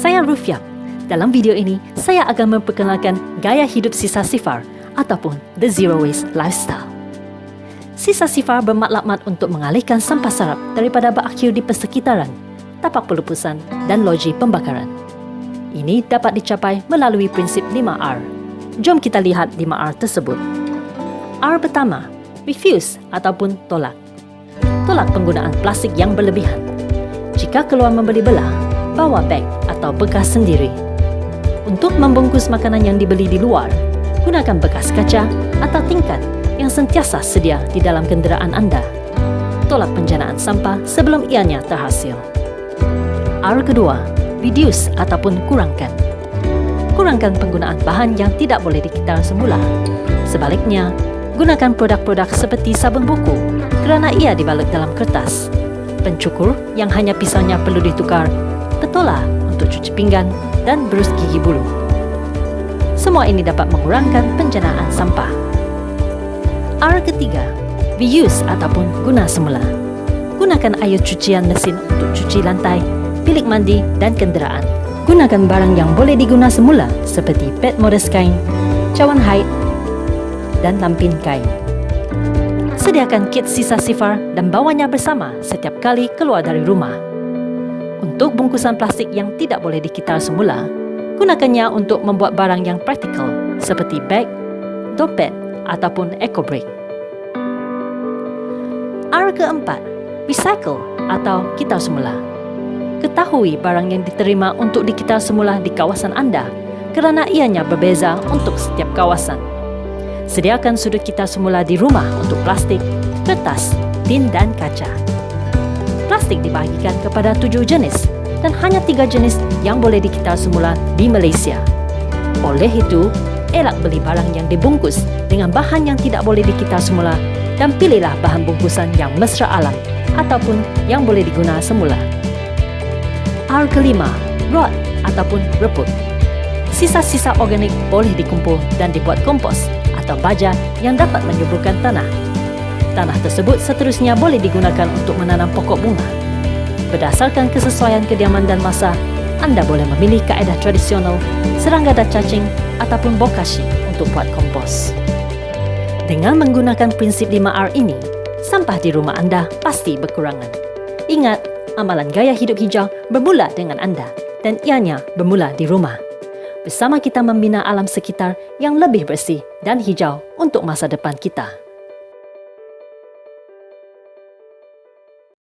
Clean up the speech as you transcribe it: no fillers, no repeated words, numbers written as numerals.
Saya Rufiak. Dalam video ini, saya akan memperkenalkan gaya hidup sisa sifar ataupun the zero waste lifestyle. Sisa sifar bermatlamat untuk mengalihkan sampah sarap daripada berakhir di persekitaran, tapak pelupusan dan loji pembakaran. Ini dapat dicapai melalui prinsip 5R. Jom kita lihat 5R tersebut. R pertama, refuse ataupun tolak. Tolak penggunaan plastik yang berlebihan. Jika keluar membeli belah, bawa beg atau bekas sendiri. Untuk membungkus makanan yang dibeli di luar, gunakan bekas kaca atau tingkat yang sentiasa sedia di dalam kenderaan anda. Tolak penjanaan sampah sebelum ianya terhasil. R kedua, reduce ataupun kurangkan. Kurangkan penggunaan bahan yang tidak boleh dikitar semula. Sebaliknya, gunakan produk-produk seperti sabun buku kerana ia dibalut dalam kertas, pencukur yang hanya pisaunya perlu ditukar, petola untuk cuci pinggan, dan berus gigi bulu. Semua ini dapat mengurangkan penjanaan sampah. R ketiga, reuse ataupun guna semula. Gunakan air cucian mesin untuk cuci lantai, bilik mandi, dan kenderaan. Gunakan barang yang boleh diguna semula seperti pad modest kain, cawan haid, dan lampin kain. Sediakan kit sisa sifar dan bawanya bersama setiap kali keluar dari rumah. Untuk bungkusan plastik yang tidak boleh dikitar semula, gunakannya untuk membuat barang yang praktikal seperti beg, dompet, ataupun eco brick. R keempat, recycle atau kitar semula. Ketahui barang yang diterima untuk dikitar semula di kawasan anda kerana ianya berbeza untuk setiap kawasan. Sediakan sudut kitar semula di rumah untuk plastik, kertas, tin dan kaca. Plastik dibahagikan kepada 7 jenis dan hanya 3 jenis yang boleh dikitar semula di Malaysia. Oleh itu, elak beli barang yang dibungkus dengan bahan yang tidak boleh dikitar semula dan pilihlah bahan bungkusan yang mesra alam ataupun yang boleh diguna semula. R kelima, rot ataupun reput. Sisa-sisa organik boleh dikumpul dan dibuat kompos atau baja yang dapat menyuburkan tanah. Tanah tersebut seterusnya boleh digunakan untuk menanam pokok bunga. Berdasarkan kesesuaian kediaman dan masa, anda boleh memilih kaedah tradisional, serangga dan cacing ataupun bokashi untuk buat kompos. Dengan menggunakan prinsip 5R ini, sampah di rumah anda pasti berkurangan. Ingat, amalan gaya hidup hijau bermula dengan anda dan ianya bermula di rumah. Bersama kita membina alam sekitar yang lebih bersih dan hijau untuk masa depan kita.